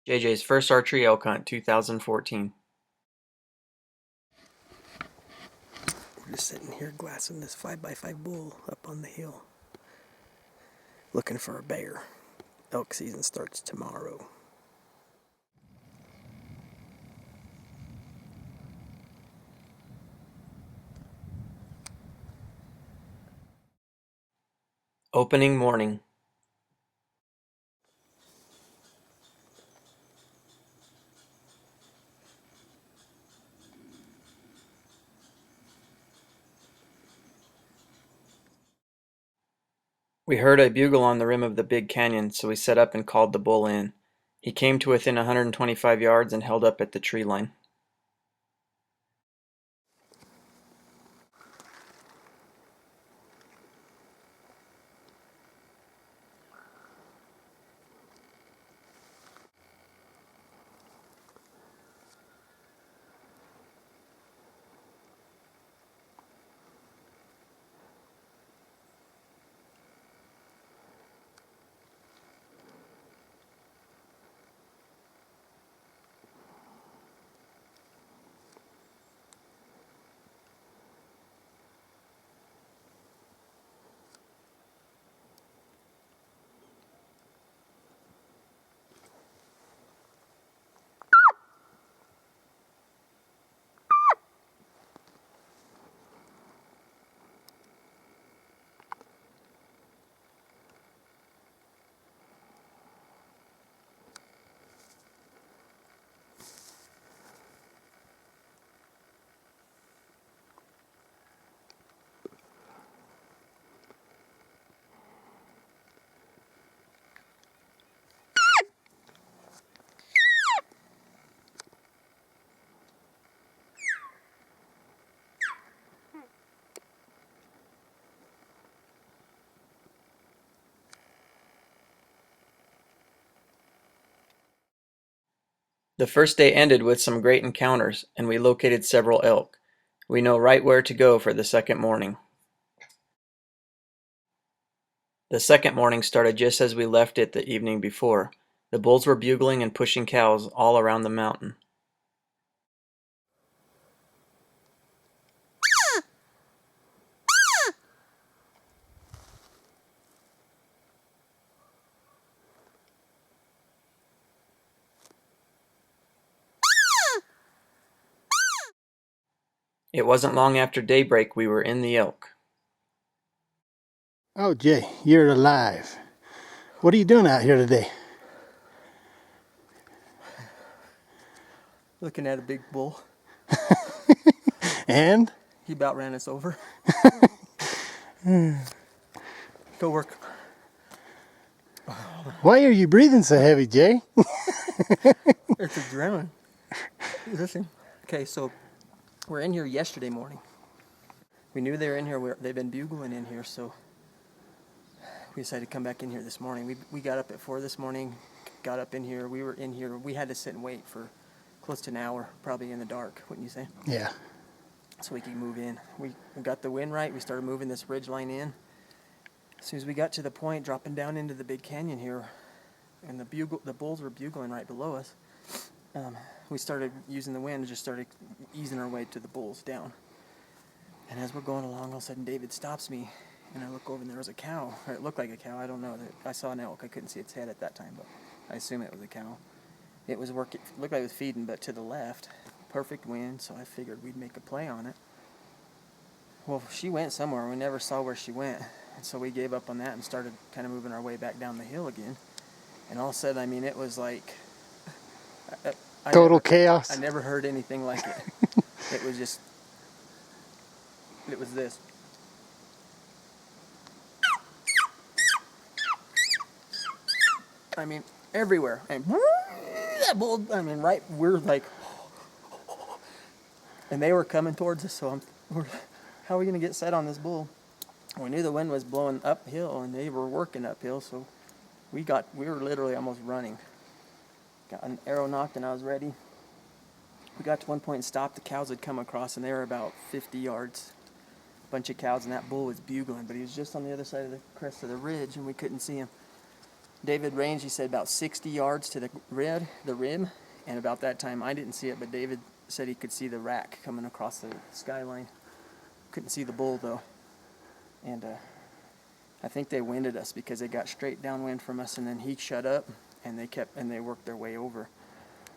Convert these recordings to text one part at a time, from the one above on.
JJ's first archery elk hunt, 2014. We're just sitting here glassing this 5x5 bull up on the hill, looking for a bear. Elk season starts tomorrow. Opening morning. We heard a bugle on the rim of the big canyon, so we set up and called the bull in. He came to within 125 yards and held up at the tree line. The first day ended with some great encounters, and we located several elk. We know right where to go for the second morning. The second morning started just as we left it the evening before. The bulls were bugling and pushing cows all around the mountain. It wasn't long after daybreak we were in the elk. Oh, Jay, you're alive. What are you doing out here today? Looking at a big bull. And? He about ran us over. Go work. Why are you breathing so heavy, Jay? It's adrenaline. Listen. Okay, so we're in here yesterday morning. We knew they were in here. They've been bugling in here, so we decided to come back in here this morning. We got up at 4 this morning, got up in here. We were in here. We had to sit and wait for close to an hour, probably in the dark, wouldn't you say? Yeah. So we could move in. We got the wind right. We started moving this ridge line in. As soon as we got to the point, dropping down into the big canyon here, and the bulls were bugling right below us, we started using the wind and just started easing our way to the bulls down. And as we're going along, all of a sudden David stops me, and I look over and there was a cow, or it looked like a cow. I don't know. I saw an elk. I couldn't see its head at that time, but I assume it was a cow. It was working. Looked like it was feeding, but to the left. Perfect wind, so I figured we'd make a play on it. Well, she went somewhere. We never saw where she went, and so we gave up on that and started kind of moving our way back down the hill again. And all of a sudden, I mean, it was like Total chaos. I never heard anything like it. It was just, it was this. I mean, everywhere. And that bull, I mean, right, we're like, and they were coming towards us, so how are we going to get set on this bull? We knew the wind was blowing uphill, and they were working uphill, so we were literally almost running. Got an arrow knocked, and I was ready. We got to one point and stopped. The cows had come across, and they were about 50 yards. A bunch of cows, and that bull was bugling, but he was just on the other side of the crest of the ridge, and we couldn't see him. David ranged, he said, about 60 yards to the rim, and about that time, I didn't see it, but David said he could see the rack coming across the skyline. Couldn't see the bull, though. And I think they winded us because they got straight downwind from us, and then he shut up, and they worked their way over.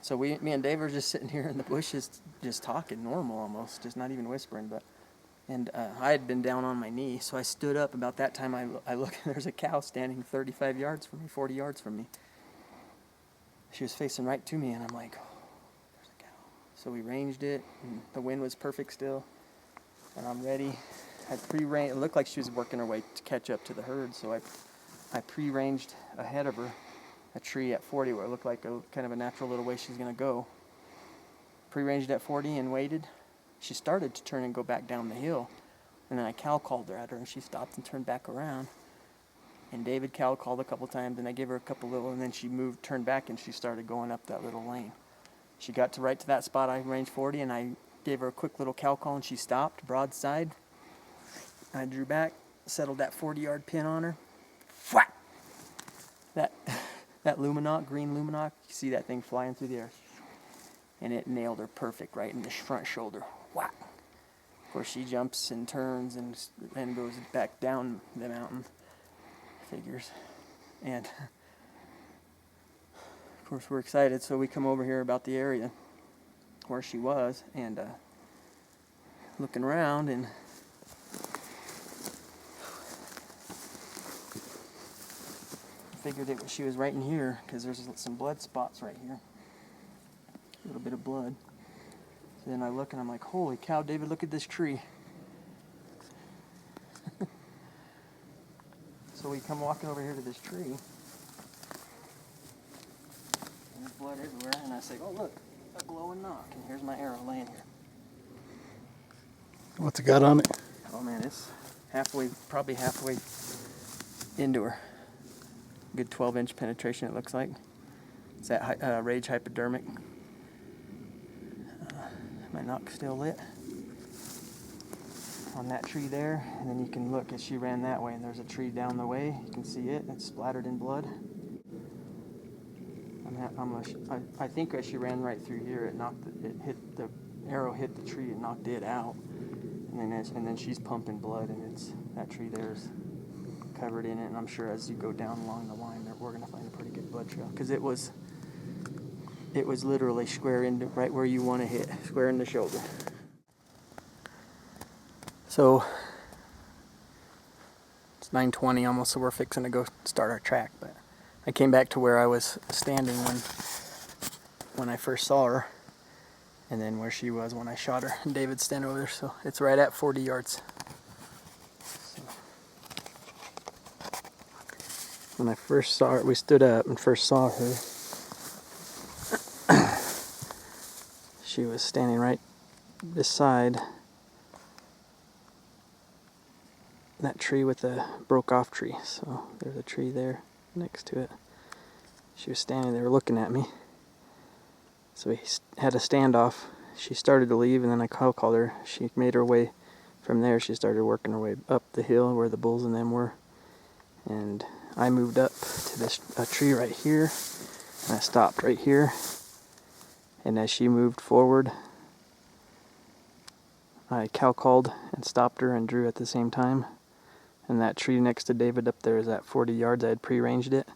So me and Dave were just sitting here in the bushes, just talking normal almost, just not even whispering. And I had been down on my knee, so I stood up. About that time, I look, and there's a cow standing 35 yards from me, 40 yards from me. She was facing right to me, and I'm like, oh, there's a cow. So we ranged it, and the wind was perfect still, and I'm ready. I pre-ranged. It looked like she was working her way to catch up to the herd, so I pre-ranged ahead of her a tree at 40 where it looked like kind of a natural little way she's going to go. Pre-ranged at 40 and waited. She started to turn and go back down the hill, and then I cow called her at her, and she stopped and turned back around. And David cow called a couple times, and I gave her a couple little, and then she turned back, and she started going up that little lane. She got to right to that spot. I ranged 40, and I gave her a quick little cow call, and she stopped broadside. I drew back, settled that 40-yard pin on her. Whack! That luminoc, green luminoc, you see that thing flying through the air. And it nailed her perfect right in the front shoulder. Whack! Of course, she jumps and turns and goes back down the mountain. Figures. And of course, we're excited, so we come over here about the area where she was, and looking around, and figured she was right in here because there's some blood spots right here. A little bit of blood. So then I look and I'm like, holy cow, David, look at this tree. So we come walking over here to this tree. And there's blood everywhere. And I say, oh, look, a glowing knock. And here's my arrow laying here. What's it got on it? Oh, man, it's probably halfway into her. Good 12-inch penetration, it looks like. It's that rage hypodermic. My knock's still lit on that tree there, and then you can look as she ran that way, and there's a tree down the way. You can see it. It's splattered in blood. I think as she ran right through here, the arrow hit the tree and knocked it out, and then she's pumping blood, and that tree there's covered in it. And I'm sure as you go down along the line, we're gonna find a pretty good blood trail because it was literally square into right where you want to hit, square in the shoulder. So it's 9:20 almost, so we're fixing to go start our track. But I came back to where I was standing when I first saw her, and then where she was when I shot her. And David's standing over there, so it's right at 40 yards. So when I first saw her, we stood up and first saw her. She was standing right beside that tree with the broke off tree. So there's a tree there next to it. She was standing there looking at me. So we had a standoff. She started to leave, and then I called her. She made her way from there. She started working her way up the hill where the bulls and them were. And I moved up to a tree right here, and I stopped right here. And as she moved forward, I cow called and stopped her and drew at the same time. And that tree next to David up there is at 40 yards. I had pre-ranged it.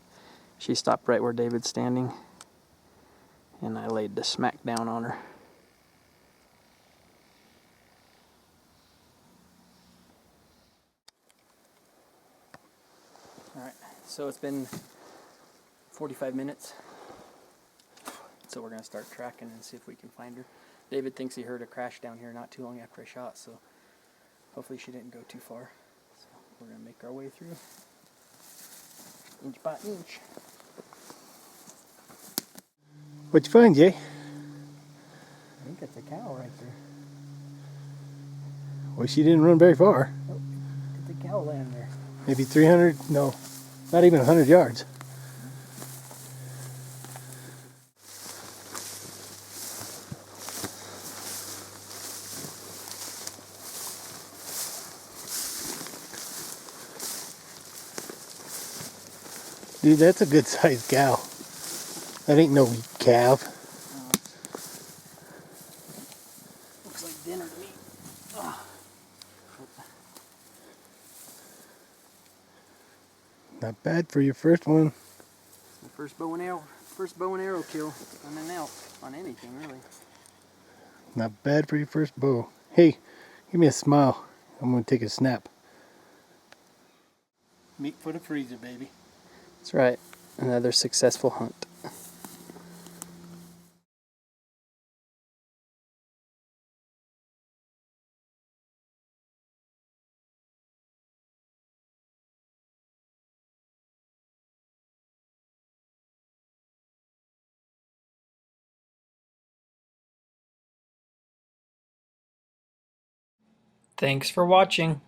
She stopped right where David's standing, and I laid the smack down on her. Alright, so it's been 45 minutes. So we're going to start tracking and see if we can find her. David thinks he heard a crash down here not too long after I shot, so hopefully she didn't go too far. So we're going to make our way through, inch by inch. What'd you find, Jay? I think that's a cow right there. Well, she didn't run very far. Oh, it's a cow laying there. Maybe 300, no, not even 100 yards. Dude, that's a good sized cow. That ain't no weak calf. Looks like dinner to me. Not bad for your first one. My first bow and arrow kill on an elk, on anything really. Not bad for your first bow. Hey, give me a smile. I'm gonna take a snap. Meat for the freezer, baby. That's right. Another successful hunt. Thanks for watching.